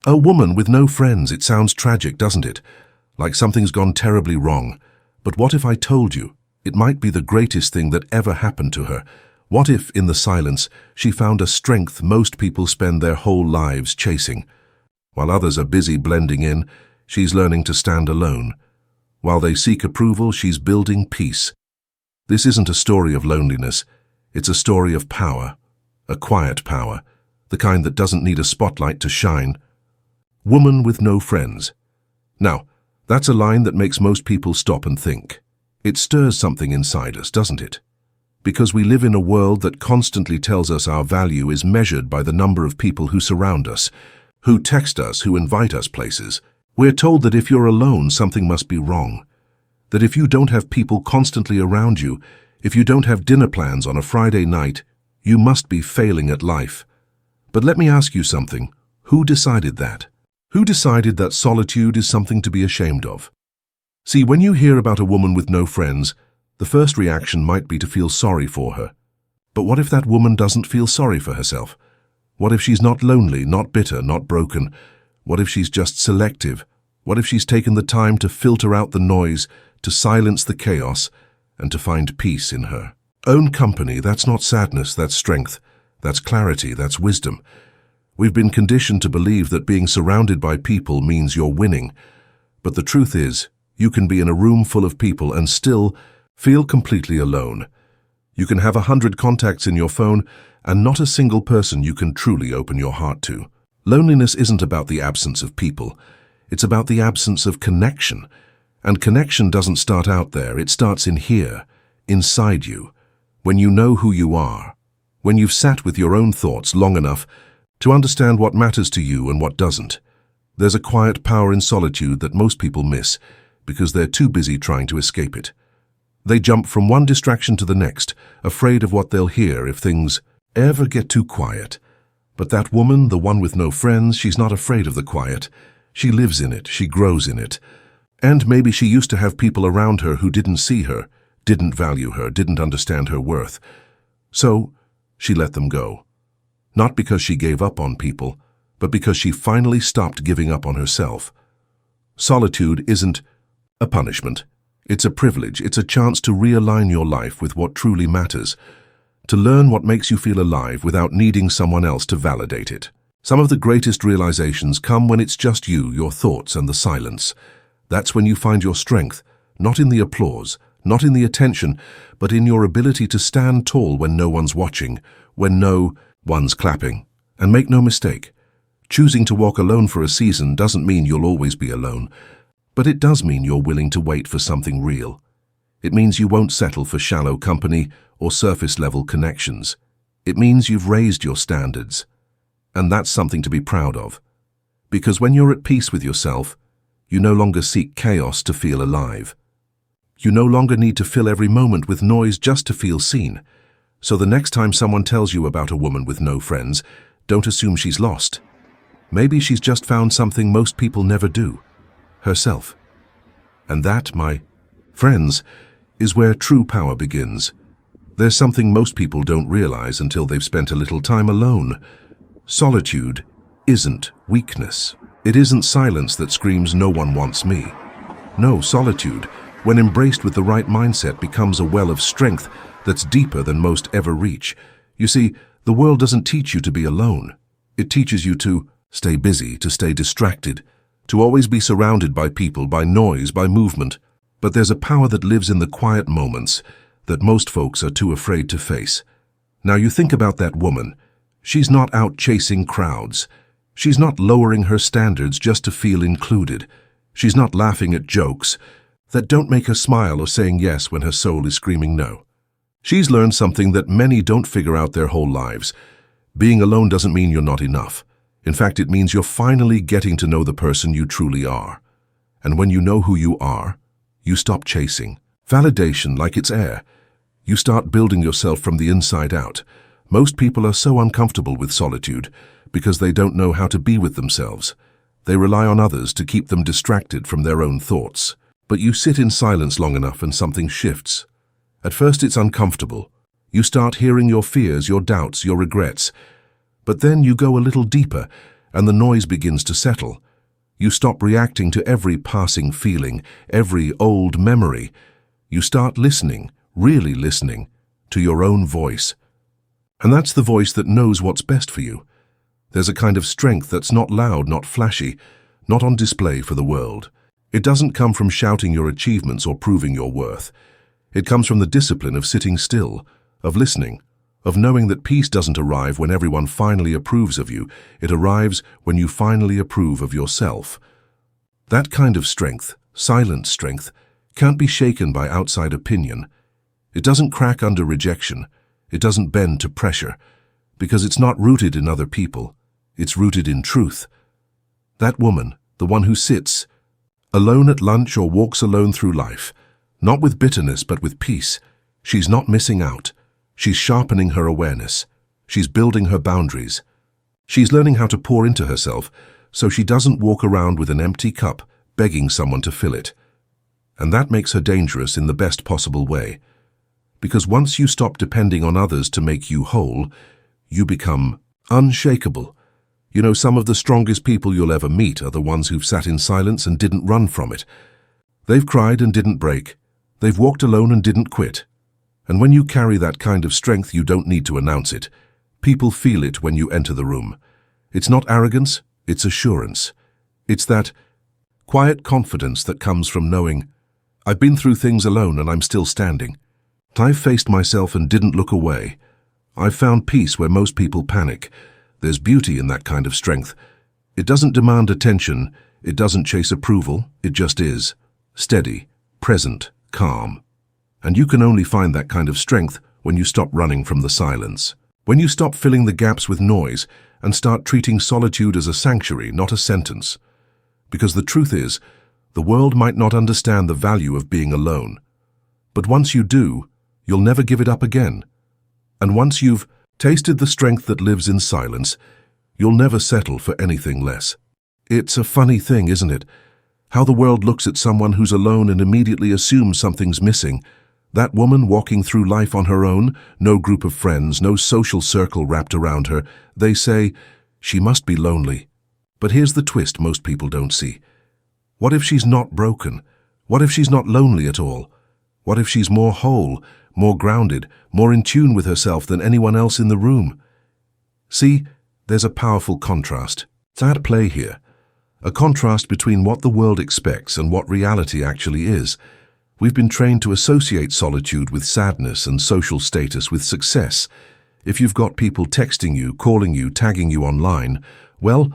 A woman with no friends, it sounds tragic, doesn't it? Like something's gone terribly wrong. But what if I told you it might be the greatest thing that ever happened to her? What if, in the silence, she found a strength most people spend their whole lives chasing? While others are busy blending in, she's learning to stand alone. While they seek approval, she's building peace. This isn't a story of loneliness. It's a story of power, a quiet power, the kind that doesn't need a spotlight to shine. Woman with no friends. Now, that's a line that makes most people stop and think. It stirs something inside us, doesn't it? Because we live in a world that constantly tells us our value is measured by the number of people who surround us, who text us, who invite us places. We're told that if you're alone, something must be wrong. That if you don't have people constantly around you, if you don't have dinner plans on a Friday night, you must be failing at life. But let me ask you something. Who decided that? Who decided that solitude is something to be ashamed of? See, when you hear about a woman with no friends, the first reaction might be to feel sorry for her. But what if that woman doesn't feel sorry for herself? What if she's not lonely, not bitter, not broken? What if she's just selective? What if she's taken the time to filter out the noise, to silence the chaos, and to find peace in her own company? That's not sadness, that's strength. That's clarity, that's wisdom. We've been conditioned to believe that being surrounded by people means you're winning. But the truth is, you can be in a room full of people and still feel completely alone. You can have 100 contacts in your phone and not a single person you can truly open your heart to. Loneliness isn't about the absence of people. It's about the absence of connection. And connection doesn't start out there, it starts in here, inside you, when you know who you are, when you've sat with your own thoughts long enough to understand what matters to you and what doesn't. There's a quiet power in solitude that most people miss because they're too busy trying to escape it. They jump from one distraction to the next, afraid of what they'll hear if things ever get too quiet. But that woman, the one with no friends, she's not afraid of the quiet. She lives in it, she grows in it. And maybe she used to have people around her who didn't see her, didn't value her, didn't understand her worth. So she let them go. Not because she gave up on people, but because she finally stopped giving up on herself. Solitude isn't a punishment. It's a privilege. It's a chance to realign your life with what truly matters, to learn what makes you feel alive without needing someone else to validate it. Some of the greatest realizations come when it's just you, your thoughts, and the silence. That's when you find your strength, not in the applause, not in the attention, but in your ability to stand tall when no one's watching, when no one's clapping. And make no mistake, choosing to walk alone for a season doesn't mean you'll always be alone, but it does mean you're willing to wait for something real. It means you won't settle for shallow company or surface-level connections. It means you've raised your standards. And that's something to be proud of. Because when you're at peace with yourself, you no longer seek chaos to feel alive. You no longer need to fill every moment with noise just to feel seen. So the next time someone tells you about a woman with no friends, don't assume she's lost. Maybe she's just found something most people never do, herself. And that, my friends, is where true power begins. There's something most people don't realize until they've spent a little time alone. Solitude isn't weakness. It isn't silence that screams, "No one wants me." No, solitude, when embraced with the right mindset, becomes a well of strength that's deeper than most ever reach. You see, the world doesn't teach you to be alone. It teaches you to stay busy, to stay distracted, to always be surrounded by people, by noise, by movement. But there's a power that lives in the quiet moments that most folks are too afraid to face. Now you think about that woman. She's not out chasing crowds. She's not lowering her standards just to feel included. She's not laughing at jokes that don't make her smile or saying yes when her soul is screaming no. She's learned something that many don't figure out their whole lives. Being alone doesn't mean you're not enough. In fact, it means you're finally getting to know the person you truly are. And when you know who you are, you stop chasing validation like it's air. You start building yourself from the inside out. Most people are so uncomfortable with solitude because they don't know how to be with themselves. They rely on others to keep them distracted from their own thoughts. But you sit in silence long enough and something shifts. At first it's uncomfortable. You start hearing your fears, your doubts, your regrets. But then you go a little deeper and the noise begins to settle. You stop reacting to every passing feeling, every old memory. You start listening, really listening, to your own voice. And that's the voice that knows what's best for you. There's a kind of strength that's not loud, not flashy, not on display for the world. It doesn't come from shouting your achievements or proving your worth. It comes from the discipline of sitting still, of listening, of knowing that peace doesn't arrive when everyone finally approves of you. It arrives when you finally approve of yourself. That kind of strength, silent strength, can't be shaken by outside opinion. It doesn't crack under rejection. It doesn't bend to pressure, because it's not rooted in other people. It's rooted in truth. That woman, the one who sits alone at lunch or walks alone through life, not with bitterness but with peace, she's not missing out. She's sharpening her awareness. She's building her boundaries. She's learning how to pour into herself so she doesn't walk around with an empty cup, begging someone to fill it. And that makes her dangerous in the best possible way. Because once you stop depending on others to make you whole, you become unshakable. You know, some of the strongest people you'll ever meet are the ones who've sat in silence and didn't run from it. They've cried and didn't break. They've walked alone and didn't quit. And when you carry that kind of strength, you don't need to announce it. People feel it when you enter the room. It's not arrogance, it's assurance. It's that quiet confidence that comes from knowing, I've been through things alone and I'm still standing. I've faced myself and didn't look away. I've found peace where most people panic. There's beauty in that kind of strength. It doesn't demand attention. It doesn't chase approval. It just is. Steady, present, calm. And you can only find that kind of strength when you stop running from the silence. When you stop filling the gaps with noise and start treating solitude as a sanctuary, not a sentence. Because the truth is, the world might not understand the value of being alone. But once you do, you'll never give it up again. And once you've tasted the strength that lives in silence, you'll never settle for anything less. It's a funny thing, isn't it? How the world looks at someone who's alone and immediately assumes something's missing. That woman walking through life on her own, no group of friends, no social circle wrapped around her. They say, she must be lonely. But here's the twist most people don't see. What if she's not broken? What if she's not lonely at all? What if she's more whole, more grounded, more in tune with herself than anyone else in the room? See, there's a powerful contrast. It's at play here. A contrast between what the world expects and what reality actually is. We've been trained to associate solitude with sadness and social status with success. If you've got people texting you, calling you, tagging you online, well,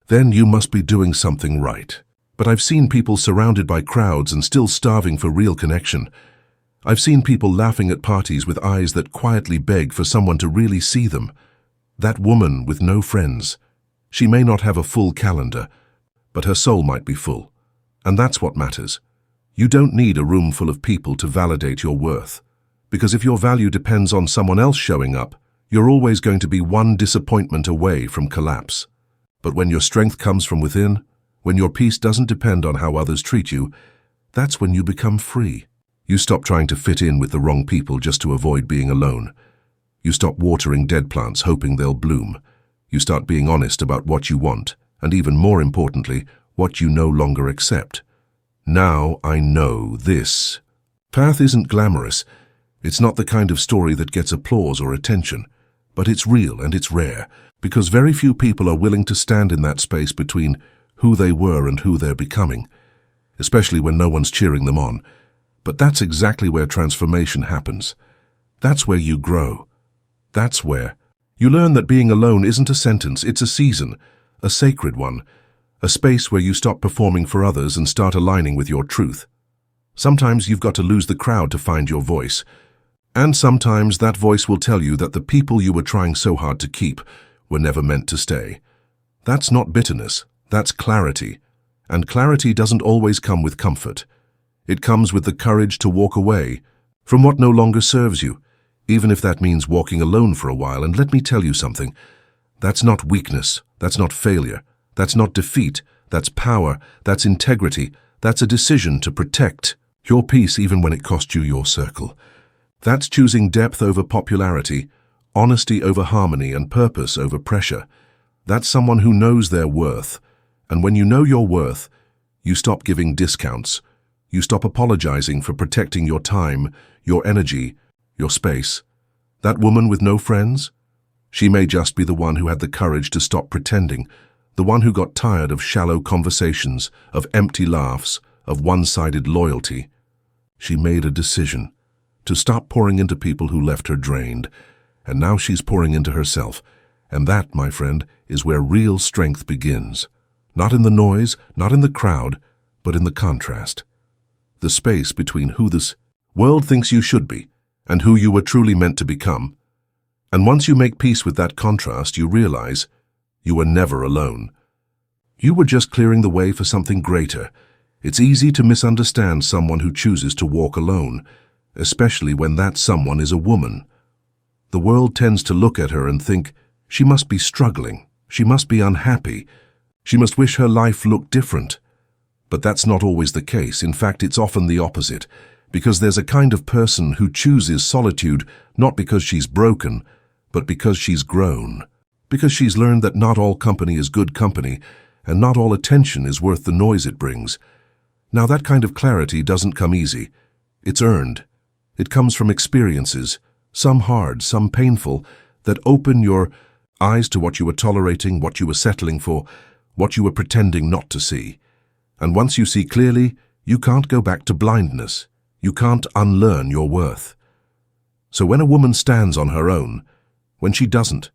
then you must be doing something right. But I've seen people surrounded by crowds and still starving for real connection. I've seen people laughing at parties with eyes that quietly beg for someone to really see them. That woman with no friends. She may not have a full calendar, but her soul might be full. And that's what matters. You don't need a room full of people to validate your worth. Because if your value depends on someone else showing up, you're always going to be one disappointment away from collapse. But when your strength comes from within, when your peace doesn't depend on how others treat you, that's when you become free. You stop trying to fit in with the wrong people just to avoid being alone. You stop watering dead plants hoping they'll bloom. You start being honest about what you want, and even more importantly, what you no longer accept. Now I know this. Path isn't glamorous. It's not the kind of story that gets applause or attention. But it's real and it's rare, because very few people are willing to stand in that space between who they were and who they're becoming, especially when no one's cheering them on. But that's exactly where transformation happens. That's where you grow. That's where you learn that being alone isn't a sentence, it's a season, a sacred one, a space where you stop performing for others and start aligning with your truth. Sometimes you've got to lose the crowd to find your voice. And sometimes that voice will tell you that the people you were trying so hard to keep were never meant to stay. That's not bitterness, that's clarity. And clarity doesn't always come with comfort. It comes with the courage to walk away from what no longer serves you, even if that means walking alone for a while. And let me tell you something, that's not weakness, that's not failure, that's not defeat, that's power, that's integrity, that's a decision to protect your peace even when it costs you your circle. That's choosing depth over popularity, honesty over harmony, and purpose over pressure. That's someone who knows their worth. And when you know your worth, you stop giving discounts. You stop apologizing for protecting your time, your energy, your space. That woman with no friends? She may just be the one who had the courage to stop pretending, the one who got tired of shallow conversations, of empty laughs, of one-sided loyalty. She made a decision to stop pouring into people who left her drained, and now she's pouring into herself. And that, my friend, is where real strength begins. Not in the noise, not in the crowd, but in the contrast. The space between who this world thinks you should be and who you were truly meant to become. And once you make peace with that contrast, you realize you were never alone. You were just clearing the way for something greater. It's easy to misunderstand someone who chooses to walk alone, especially when that someone is a woman. The world tends to look at her and think, she must be struggling, she must be unhappy, she must wish her life looked different. But that's not always the case. In fact, it's often the opposite, because there's a kind of person who chooses solitude not because she's broken, but because she's grown, because she's learned that not all company is good company, and not all attention is worth the noise it brings. Now, that kind of clarity doesn't come easy. It's earned. It comes from experiences, some hard, some painful, that open your eyes to what you were tolerating, what you were settling for, what you were pretending not to see. And once you see clearly, you can't go back to blindness. You can't unlearn your worth. So when a woman stands on her own, when she doesn't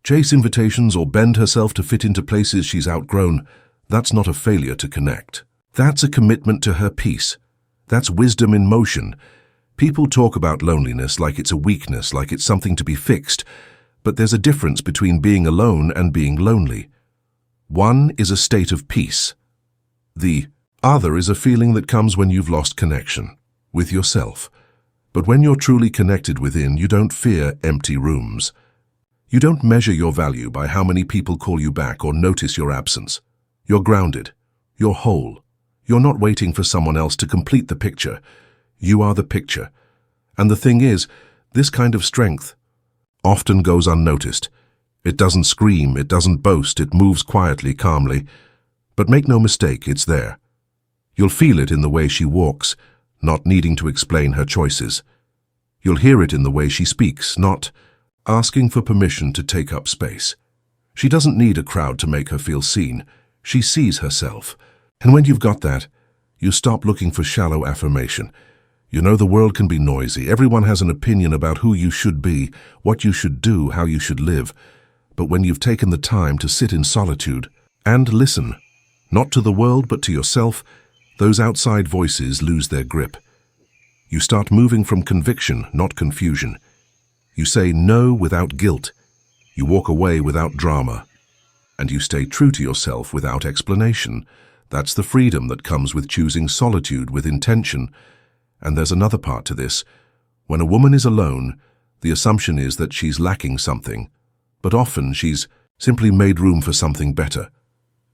chase invitations or bend herself to fit into places she's outgrown, that's not a failure to connect. That's a commitment to her peace. That's wisdom in motion. People talk about loneliness like it's a weakness, like it's something to be fixed, but there's a difference between being alone and being lonely. One is a state of peace. The other is a feeling that comes when you've lost connection with yourself. But when you're truly connected within, you don't fear empty rooms. You don't measure your value by how many people call you back or notice your absence. You're grounded. You're whole. You're not waiting for someone else to complete the picture. You are the picture. And the thing is, this kind of strength often goes unnoticed. It doesn't scream, it doesn't boast, it moves quietly, calmly. But make no mistake, it's there. You'll feel it in the way she walks, not needing to explain her choices. You'll hear it in the way she speaks, not asking for permission to take up space. She doesn't need a crowd to make her feel seen. She sees herself. And when you've got that, you stop looking for shallow affirmation. You know the world can be noisy. Everyone has an opinion about who you should be, what you should do, how you should live. But when you've taken the time to sit in solitude and listen, not to the world but to yourself, those outside voices lose their grip. You start moving from conviction, not confusion. You say no without guilt. You walk away without drama. And you stay true to yourself without explanation. That's the freedom that comes with choosing solitude with intention. And there's another part to this. When a woman is alone, the assumption is that she's lacking something. But often she's simply made room for something better.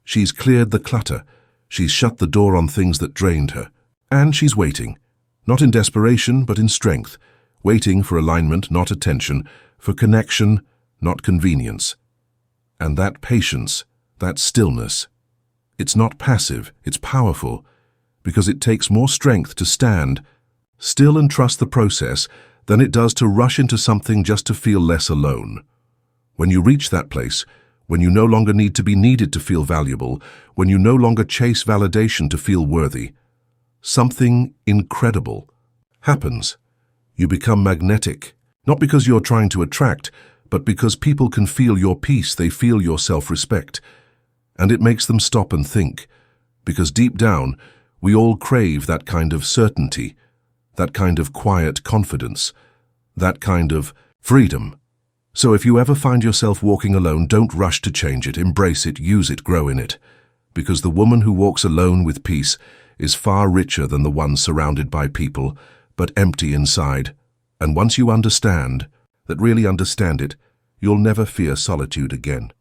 She's cleared the clutter. She's shut the door on things that drained her. And she's waiting. Not in desperation, but in strength. Waiting for alignment, not attention. For connection, not convenience. And that patience, that stillness, it's not passive, it's powerful. Because it takes more strength to stand still and trust the process than it does to rush into something just to feel less alone. When you reach that place, when you no longer need to be needed to feel valuable, when you no longer chase validation to feel worthy, something incredible happens. You become magnetic, not because you're trying to attract, but because people can feel your peace, they feel your self-respect. And it makes them stop and think, because deep down, we all crave that kind of certainty, that kind of quiet confidence, that kind of freedom. So if you ever find yourself walking alone, don't rush to change it, embrace it, use it, grow in it. Because the woman who walks alone with peace is far richer than the one surrounded by people, but empty inside. And once you understand, that really understand it, you'll never fear solitude again.